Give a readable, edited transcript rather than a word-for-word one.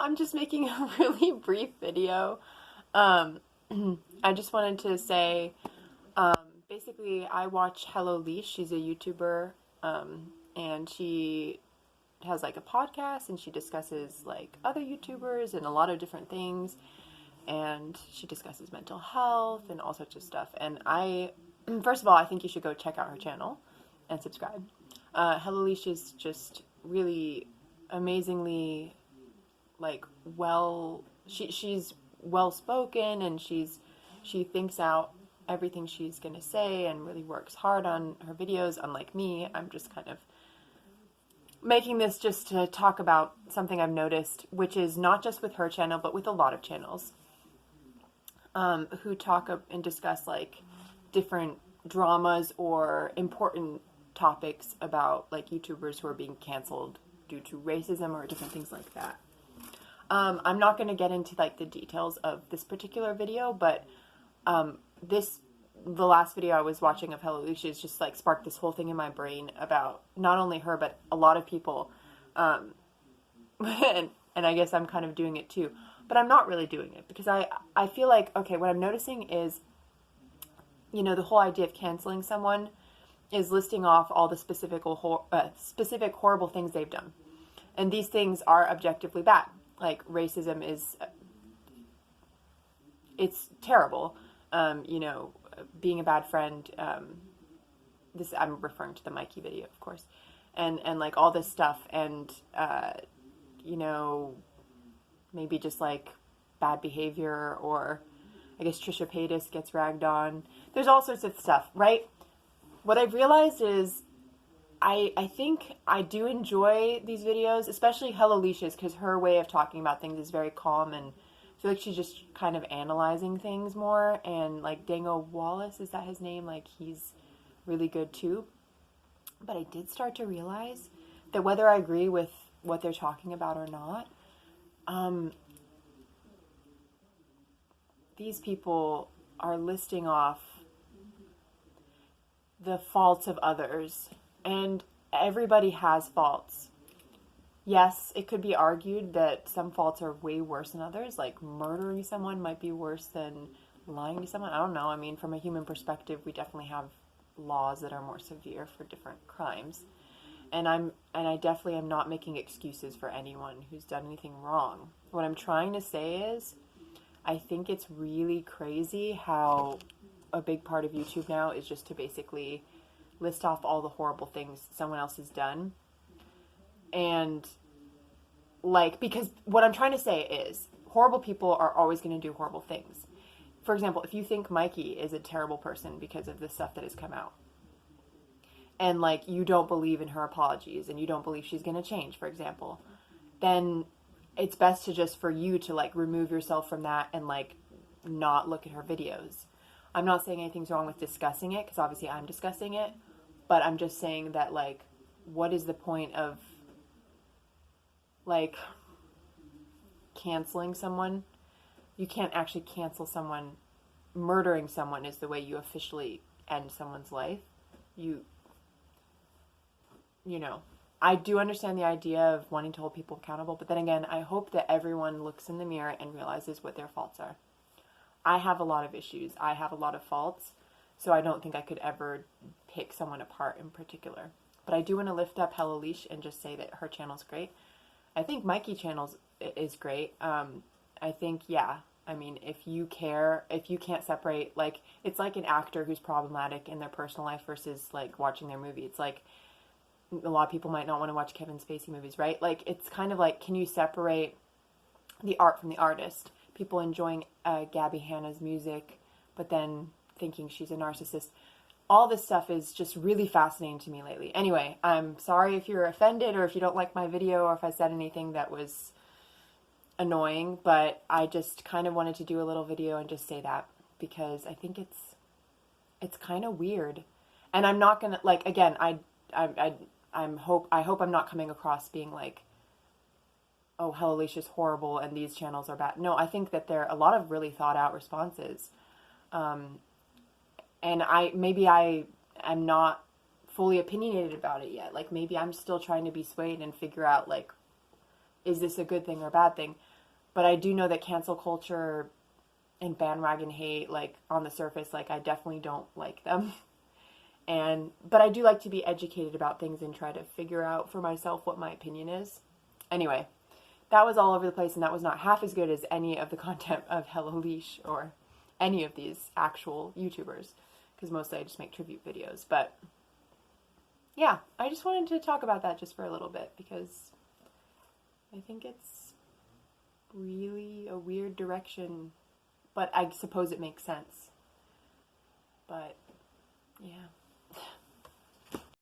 I'm just making a really brief video. Um, I just wanted to say, um, basically, I watch Hello Leash. She's a YouTuber, and she has like a podcast, and she discusses like other YouTubers and a lot of different things. And she discusses mental health and all sorts of stuff. And first of all, I think you should go check out her channel and subscribe. Hello Leash is just really amazingly like she's well spoken, and she thinks out everything she's gonna say and really works hard on her videos. Unlike me, I'm just kind of making this just to talk about something I've noticed, which is not just with her channel but with a lot of channels who talk and discuss like different dramas or important topics about like YouTubers who are being canceled due to racism or different things like that. I'm not going to get into like the details of this particular video, but the last video I was watching of Hello Lucia just like sparked this whole thing in my brain about not only her but a lot of people, and I guess I'm kind of doing it too, but I'm not really doing it because I feel like, okay, what I'm noticing is, you know, the whole idea of canceling someone is listing off all the specific horrible things they've done, and these things are objectively bad. Like racism it's terrible. You know, being a bad friend. This I'm referring to the Mikey video, of course, and like all this stuff, and you know, maybe just like bad behavior, or I guess Trisha Paytas gets ragged on. There's all sorts of stuff, right? What I've realized is I think I do enjoy these videos, especially Hello Leisha's, because her way of talking about things is very calm, and I feel like she's just kind of analyzing things more. And like Dango Wallace, is that his name? Like he's really good too. But I did start to realize that whether I agree with what they're talking about or not, these people are listing off the faults of others. And everybody has faults. Yes, it could be argued that some faults are way worse than others. Like murdering someone might be worse than lying to someone. I don't know. I mean, from a human perspective, we definitely have laws that are more severe for different crimes. And I definitely am not making excuses for anyone who's done anything wrong. What I'm trying to say is, I think it's really crazy how a big part of YouTube now is just to basically list off all the horrible things someone else has done. And like, because what I'm trying to say is horrible people are always going to do horrible things. For example, if you think Mikey is a terrible person because of the stuff that has come out, and like you don't believe in her apologies and you don't believe she's going to change, for example, then it's best to just for you to like remove yourself from that and like not look at her videos. I'm not saying anything's wrong with discussing it, because obviously I'm discussing it, but I'm just saying that, like, what is the point of, like, canceling someone? You can't actually cancel someone. Murdering someone is the way you officially end someone's life. You know, I do understand the idea of wanting to hold people accountable, but then again, I hope that everyone looks in the mirror and realizes what their faults are. I have a lot of issues. I have a lot of faults, so I don't think I could ever pick someone apart in particular. But I do want to lift up Hello Leash and just say that her channel's great. I think Mikey channel's is great. I think, yeah, I mean, if you can't separate, like, it's like an actor who's problematic in their personal life versus, like, watching their movie. It's like, a lot of people might not want to watch Kevin Spacey movies, right? Like, it's kind of like, can you separate the art from the artist? People enjoying Gabby Hanna's music, but then thinking she's a narcissist. All this stuff is just really fascinating to me lately. Anyway, I'm sorry if you're offended or if you don't like my video or if I said anything that was annoying, but I just kind of wanted to do a little video and just say that because I think it's kind of weird. And I'm not gonna, like, again, I hope I'm not coming across being like, oh, Hello Alicia's horrible and these channels are bad. No, I think that there are a lot of really thought out responses. And maybe I am not fully opinionated about it yet. Like, maybe I'm still trying to be swayed and figure out, like, is this a good thing or a bad thing? But I do know that cancel culture and bandwagon hate, like on the surface, like I definitely don't like them. But I do like to be educated about things and try to figure out for myself what my opinion is. Anyway, that was all over the place, and that was not half as good as any of the content of Hello Leash or any of these actual YouTubers, because mostly I just make tribute videos. But yeah, I just wanted to talk about that just for a little bit, because I think it's really a weird direction, but I suppose it makes sense. But yeah.